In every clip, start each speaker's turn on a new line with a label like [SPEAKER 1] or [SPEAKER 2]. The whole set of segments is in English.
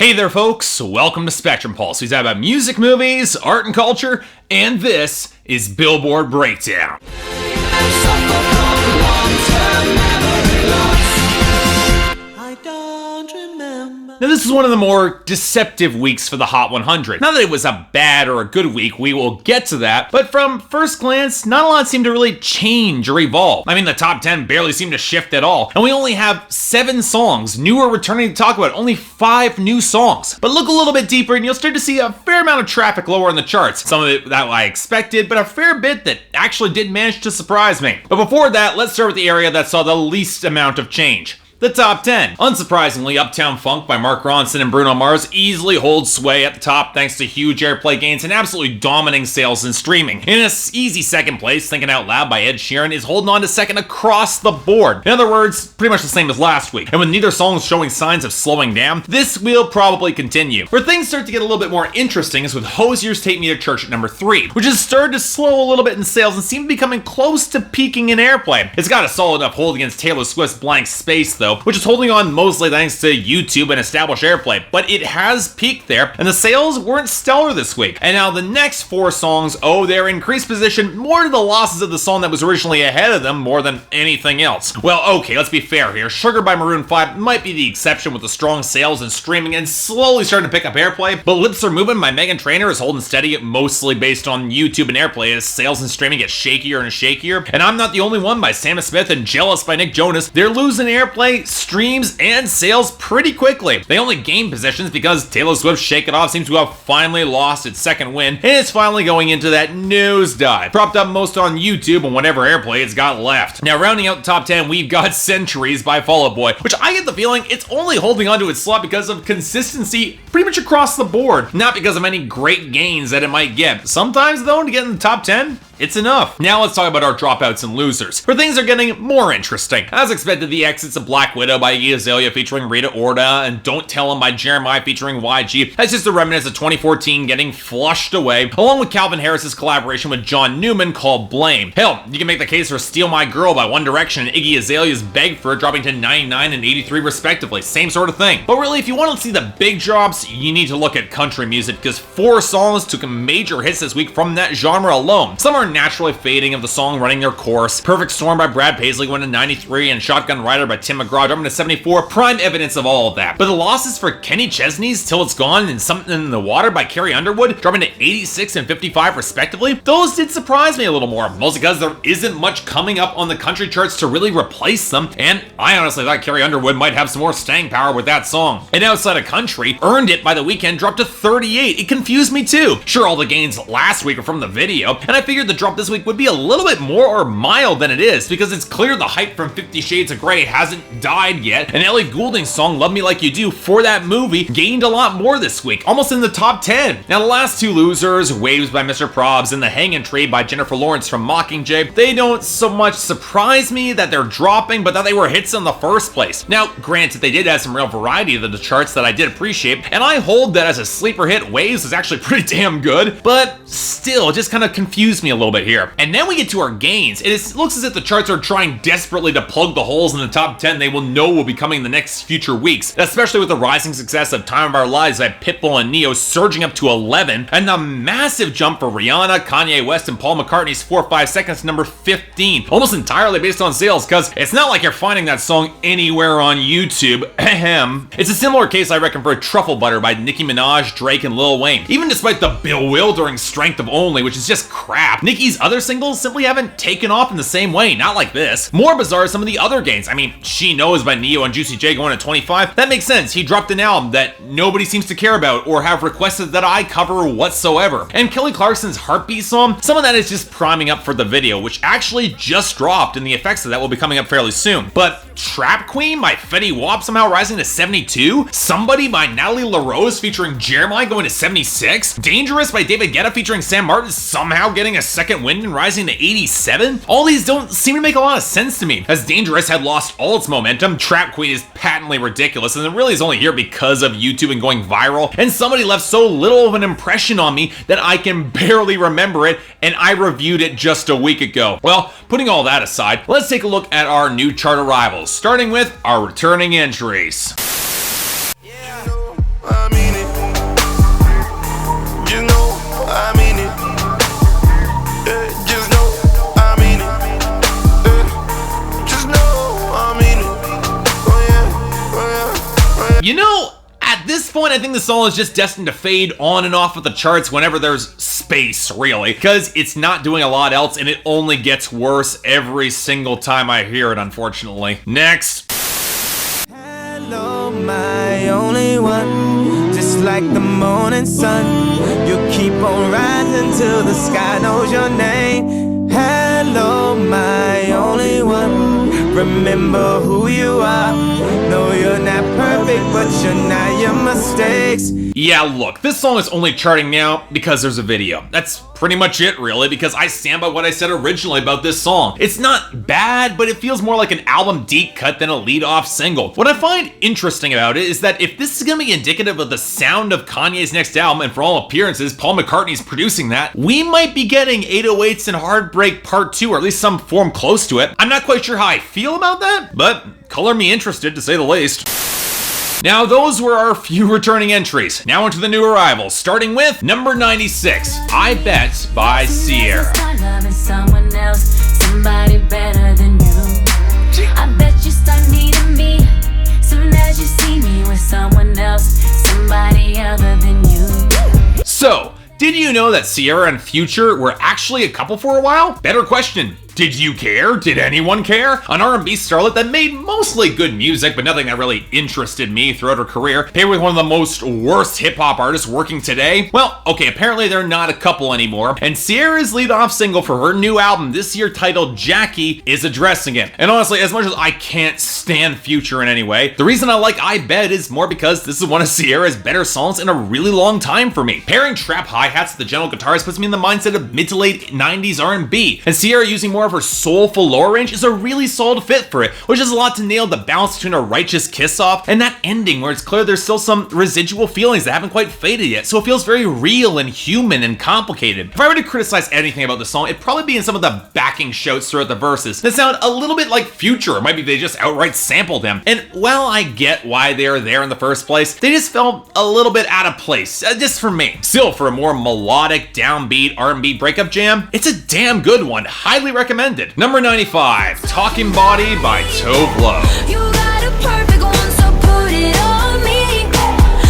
[SPEAKER 1] Hey there folks, welcome to Spectrum Pulse. We're talking about music, movies, art and culture, and this is Billboard Breakdown. Now this is one of the more deceptive weeks for the Hot 100. Not that it was a bad or a good week, we will get to that, but from first glance, not a lot seemed to really change or evolve. I mean, the top 10 barely seemed to shift at all, and we only have 7 songs, new or returning to talk about, only 5 new songs. But look a little bit deeper and you'll start to see a fair amount of traffic lower in the charts. Some of it that I expected, but a fair bit that actually did manage to surprise me. But before that, let's start with the area that saw the least amount of change. The top 10. Unsurprisingly, Uptown Funk by Mark Ronson and Bruno Mars easily holds sway at the top thanks to huge airplay gains and absolutely dominating sales and streaming. In an easy second place, Thinking Out Loud by Ed Sheeran is holding on to second across the board. In other words, pretty much the same as last week. And with neither song showing signs of slowing down, this will probably continue. Where things start to get a little bit more interesting is with Hozier's Take Me to Church at number 3, which has started to slow a little bit in sales and seem to be coming close to peaking in airplay. It's got a solid enough hold against Taylor Swift's Blank Space though, which is holding on mostly thanks to YouTube and established airplay, but it has peaked there, and the sales weren't stellar this week. And now the next 4 songs owe their increased position more to the losses of the song that was originally ahead of them more than anything else. Well, okay, let's be fair here. Sugar by Maroon 5 might be the exception with the strong sales and streaming and slowly starting to pick up airplay, but Lips Are Moving by Meghan Trainor is holding steady, mostly based on YouTube and airplay as sales and streaming get shakier and shakier. And I'm Not the Only One by Sam Smith and Jealous by Nick Jonas, they're losing airplay, streams, and sales pretty quickly. They only gain positions because Taylor Swift's Shake It Off seems to have finally lost its second win, and it's finally going into that nosedive, propped up most on YouTube and whatever airplay it's got left. Now rounding out the top 10, we've got Centuries by Fall Out Boy, which I get the feeling it's only holding onto its slot because of consistency pretty much across the board, not because of any great gains that it might get. Sometimes though, to get in the top 10, it's enough. Now let's talk about our dropouts and losers, where things are getting more interesting. As expected, the exits of Black Widow by Iggy Azalea featuring Rita Ora and Don't Tell 'Em by Jeremiah featuring YG. That's just a remnants of 2014 getting flushed away, along with Calvin Harris's collaboration with John Newman called Blame. Hell, you can make the case for Steal My Girl by One Direction and Iggy Azalea's Beg For It dropping to 99 and 83 respectively. Same sort of thing. But really, if you want to see the big drops, you need to look at country music because 4 songs took major hits this week from that genre alone. Some are naturally fading of the song running their course. Perfect Storm by Brad Paisley went to 93 and Shotgun Rider by Tim McGraw dropping to 74, prime evidence of all of that. But the losses for Kenny Chesney's Till It's Gone and Something in the Water by Carrie Underwood dropping to 86 and 55 respectively, those did surprise me a little more, mostly because there isn't much coming up on the country charts to really replace them, and I honestly thought Carrie Underwood might have some more staying power with that song. And outside of country, Earned It by The Weeknd dropped to 38. It confused me too. Sure, all the gains last week are from the video, and I figured the drop this week would be a little bit more or mild than it is because it's clear the hype from 50 Shades of Grey hasn't died yet, and Ellie Goulding's song Love Me Like You Do for that movie gained a lot more this week, almost in the top 10. Now the last 2 losers, Waves by Mr. Probs and The Hangin' Tree by Jennifer Lawrence from Mockingjay, they don't so much surprise me that they're dropping, but that they were hits in the first place. Now granted, they did have some real variety to the charts that I did appreciate, and I hold that as a sleeper hit, Waves is actually pretty damn good, but still, it just kind of confused me a little bit here. And then we get to our gains. It looks as if the charts are trying desperately to plug the holes in the top 10 they will know will be coming in the next future weeks, especially with the rising success of Time of Our Lives by Pitbull and Neo surging up to 11, and the massive jump for Rihanna, Kanye West, and Paul McCartney's 4-5 Seconds to number 15, almost entirely based on sales, because it's not like you're finding that song anywhere on YouTube. Ahem. It's a similar case, I reckon, for Truffle Butter by Nicki Minaj, Drake, and Lil Wayne. Even despite the bewildering strength of Only, which is just crap, Nicki's other singles simply haven't taken off in the same way, not like this. More bizarre are some of the other gains. I mean, She Knows by Neo and Juicy J going to 25. That makes sense. He dropped an album that nobody seems to care about or have requested that I cover whatsoever. And Kelly Clarkson's Heartbeat song, some of that is just priming up for the video, which actually just dropped, and the effects of that will be coming up fairly soon. But Trap Queen by Fetty Wap somehow rising to 72. Somebody by Natalie LaRose featuring Jeremiah going to 76. Dangerous by David Guetta featuring Sam Martin somehow getting a second win and rising to 87. All these don't seem to make a lot of sense to me, as Dangerous had lost all its momentum. Trap Queen is patently ridiculous, and it really is only here because of YouTube and going viral, and somebody left so little of an impression on me that I can barely remember it, and I reviewed it just a week ago. Well, putting all that aside, let's take a look at our new chart arrivals, starting with our returning entries.
[SPEAKER 2] Yeah.
[SPEAKER 1] At this point, I think the song is just destined to fade on and off of the charts whenever there's space, really, because it's not doing a lot else and it only gets worse every single time I hear it, unfortunately. Next.
[SPEAKER 2] Hello, my only one, just like the morning sun, you keep on rising till the sky knows your name. Hello, my only one, remember who you are. No, you're not perfect, but you're not your mistakes.
[SPEAKER 1] Yeah, look, this song is only charting now because there's a video. That's pretty much it, really, because I stand by what I said originally about this song. It's not bad, but it feels more like an album deep cut than a lead-off single. What I find interesting about it is that if this is gonna be indicative of the sound of Kanye's next album, and for all appearances, Paul McCartney's producing that, we might be getting 808s and Heartbreak Part 2, or at least some form close to it. I'm not quite sure how I feel about that, but color me interested, to say the least. Now, those were our few returning entries. Now into the new arrivals, starting with number 96, I Bet by Ciara.
[SPEAKER 3] Someone else, somebody better than you. I bet you start needing me soon as you see me with someone else, somebody other than you.
[SPEAKER 1] So, did you know that Ciara and Future were actually a couple for a while? Better question. Did you care? Did anyone care? An R&B starlet that made mostly good music, but nothing that really interested me throughout her career, paired with one of the most worst hip-hop artists working today? Well, okay, apparently they're not a couple anymore, and Ciara's lead-off single for her new album this year titled Jackie is addressing it. And honestly, as much as I can't stand Future in any way, the reason I like I Bet is more because this is one of Ciara's better songs in a really long time for me. Pairing trap hi-hats with the general guitars puts me in the mindset of mid to late 90s R&B, and Ciara using more of her soulful lower range is a really solid fit for it, which is a lot to nail the balance between a righteous kiss-off and that ending where it's clear there's still some residual feelings that haven't quite faded yet, so it feels very real and human and complicated. If I were to criticize anything about the song, it'd probably be in some of the backing shouts throughout the verses that sound a little bit like Future, or maybe they just outright sampled him. And while I get why they're there in the first place, they just felt a little bit out of place, just for me. Still, for a more melodic, downbeat R&B breakup jam, it's a damn good one, highly recommended. Number 95, Talking Body by Tove.
[SPEAKER 3] You got a perfect one, so put it on me.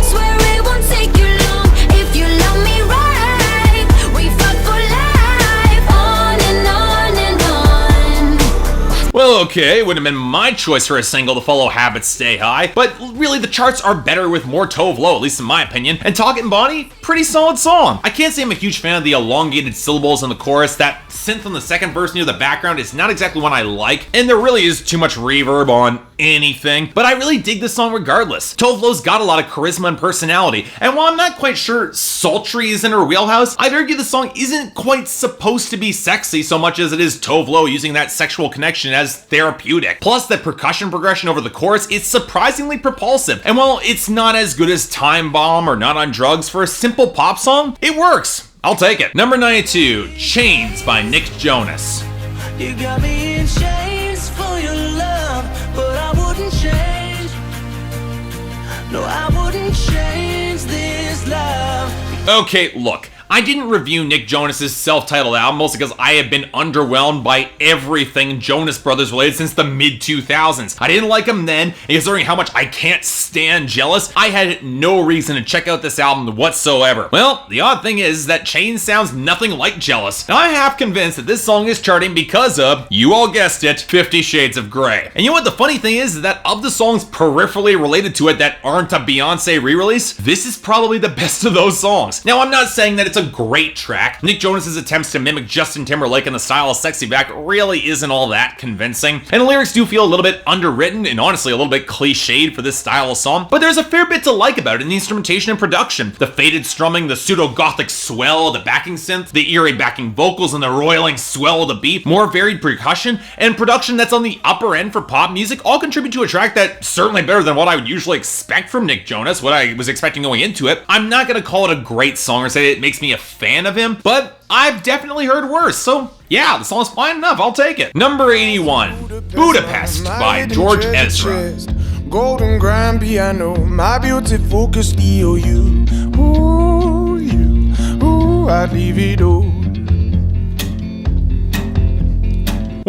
[SPEAKER 3] Swear it won't take you long if you love me right. We fuck for life, on and on and on.
[SPEAKER 1] Well, okay, it would have been my choice for a single to follow Habits Stay High, but really the charts are better with more Tove Lo, at least in my opinion, and Talking Body, pretty solid song. I can't say I'm a huge fan of the elongated syllables in the chorus. That synth on the second verse near the background is not exactly one I like, and there really is too much reverb on anything, but I really dig this song regardless. Tove Lo's got a lot of charisma and personality, and while I'm not quite sure sultry is in her wheelhouse, I'd argue the song isn't quite supposed to be sexy so much as it is Tove Lo using that sexual connection as therapeutic. Plus, the percussion progression over the chorus is surprisingly propulsive, and while it's not as good as Time Bomb or Not on Drugs, for a simple pop song, it works. I'll take it. Number 92, Chains by Nick Jonas.
[SPEAKER 2] You got me in chains for your love, but I wouldn't change. No, I wouldn't change this love.
[SPEAKER 1] Okay, look. I didn't review Nick Jonas's self-titled album mostly because I have been underwhelmed by everything Jonas Brothers related since the mid-2000s. I didn't like him then, and considering how much I can't stand Jealous, I had no reason to check out this album whatsoever. Well, the odd thing is that Chains sounds nothing like Jealous. Now, I'm half convinced that this song is charting because of, you all guessed it, 50 Shades of Grey. And you know what the funny thing is that of the songs peripherally related to it that aren't a Beyonce re-release, this is probably the best of those songs. Now, I'm not saying that it's a great track. Nick Jonas's attempts to mimic Justin Timberlake in the style of Sexy Back really isn't all that convincing, and the lyrics do feel a little bit underwritten and honestly a little bit cliched for this style of song, but there's a fair bit to like about it in the instrumentation and production. The faded strumming, the pseudo-gothic swell of the backing synth, the eerie backing vocals, and the roiling swell of the beat, more varied percussion, and production that's on the upper end for pop music all contribute to a track that's certainly better than what I would usually expect from Nick Jonas, what I was expecting going into it. I'm not gonna call it a great song or say it makes me a fan of him, but I've definitely heard worse, so yeah, the song's fine enough, I'll take it. Number 81, Budapest by George Ezra.
[SPEAKER 4] Golden grand piano, my beauty focused EOU. Ooh, you, ooh, I'd leave it all.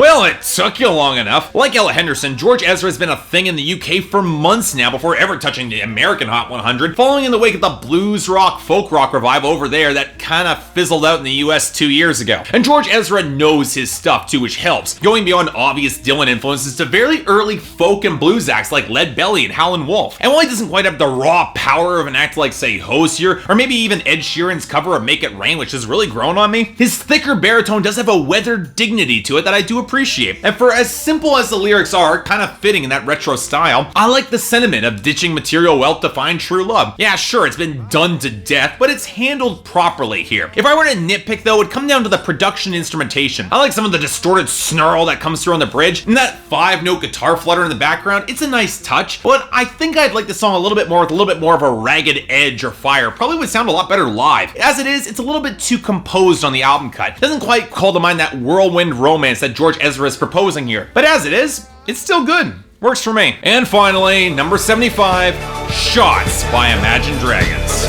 [SPEAKER 1] Well, it took you long enough. Like Ella Henderson, George Ezra has been a thing in the UK for months now before ever touching the American Hot 100, following in the wake of the blues rock, folk rock revival over there that kinda fizzled out in the US 2 years ago. And George Ezra knows his stuff too, which helps, going beyond obvious Dylan influences to very early folk and blues acts like Lead Belly and Howlin' Wolf. And while he doesn't quite have the raw power of an act like, say, Hosier, or maybe even Ed Sheeran's cover of Make It Rain, which has really grown on me, his thicker baritone does have a weathered dignity to it that I do appreciate. And for as simple as the lyrics are, kind of fitting in that retro style, I like the sentiment of ditching material wealth to find true love. Yeah, sure, it's been done to death, but it's handled properly here. If I were to nitpick though, it'd come down to the production instrumentation. I like some of the distorted snarl that comes through on the bridge, and that 5-note guitar flutter in the background. It's a nice touch, but I think I'd like the song a little bit more with a little bit more of a ragged edge or fire. Probably would sound a lot better live. As it is, it's a little bit too composed on the album cut. It doesn't quite call to mind that whirlwind romance that George Ezra is proposing here. But as it is, it's still good. Works for me. And finally, number 75, Shots by Imagine Dragons.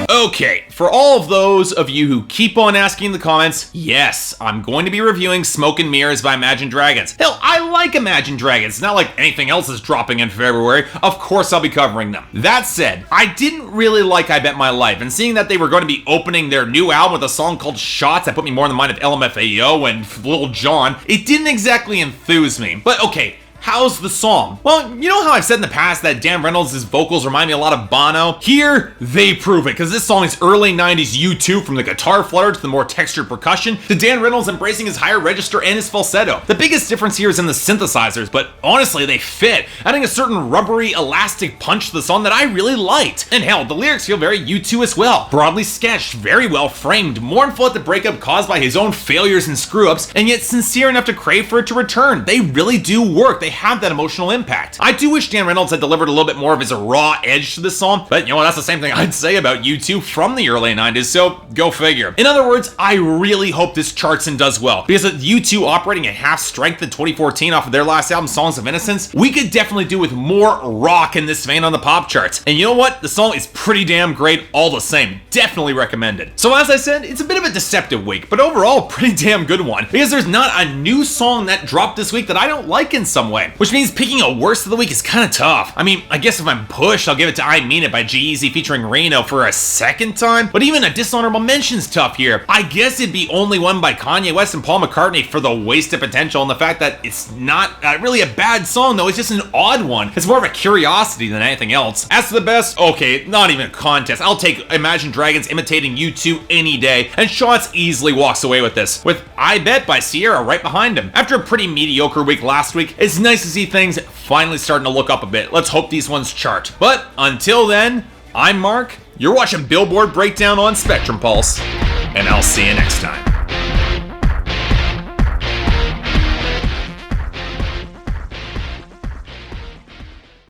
[SPEAKER 1] Okay, for all of those of you who keep on asking in the comments, yes, I'm going to be reviewing Smoke and Mirrors by Imagine Dragons. Hell, I like Imagine Dragons. It's not like anything else is dropping in February. Of course I'll be covering them. That said, I didn't really like I Bet My Life, and seeing that they were going to be opening their new album with a song called Shots that put me more in the mind of LMFAO and Lil Jon, it didn't exactly enthuse me. But okay, how's the song? Well, you know how I've said in the past that Dan Reynolds' vocals remind me a lot of Bono? Here, they prove it, because this song is early 90s U2, from the guitar flutter to the more textured percussion, to Dan Reynolds embracing his higher register and his falsetto. The biggest difference here is in the synthesizers, but honestly, they fit, adding a certain rubbery, elastic punch to the song that I really liked. And hell, the lyrics feel very U2 as well. Broadly sketched, very well framed, mournful at the breakup caused by his own failures and screw-ups, and yet sincere enough to crave for it to return. They really do work. They have that emotional impact. I do wish Dan Reynolds had delivered a little bit more of his raw edge to this song, but you know what, that's the same thing I'd say about U2 from the early 90s, so go figure. In other words, I really hope this charts and does well, because with U2 operating at half strength in 2014 off of their last album, Songs of Innocence, we could definitely do with more rock in this vein on the pop charts. And you know what? The song is pretty damn great all the same. Definitely recommended. So as I said, it's a bit of a deceptive week, but overall, pretty damn good one, because there's not a new song that dropped this week that I don't like in some way, which means picking a worst of the week is kind of tough. I mean, I guess if I'm pushed, I'll give it to I Mean It by G-Eazy featuring Remo for a second time, but even a dishonorable mention's tough here. I guess it'd be Only One by Kanye West and Paul McCartney for the wasted potential and the fact that it's not really a bad song though, it's just an odd one. It's more of a curiosity than anything else. As for the best, okay, not even a contest. I'll take Imagine Dragons imitating U2 any day, and Shots easily walks away with this, with I Bet by Ciara right behind him. After a pretty mediocre week last week, it's nice to see things finally starting to look up a bit. Let's hope these ones chart. But until then, I'm Mark, you're watching Billboard Breakdown on Spectrum Pulse, and I'll see you next time.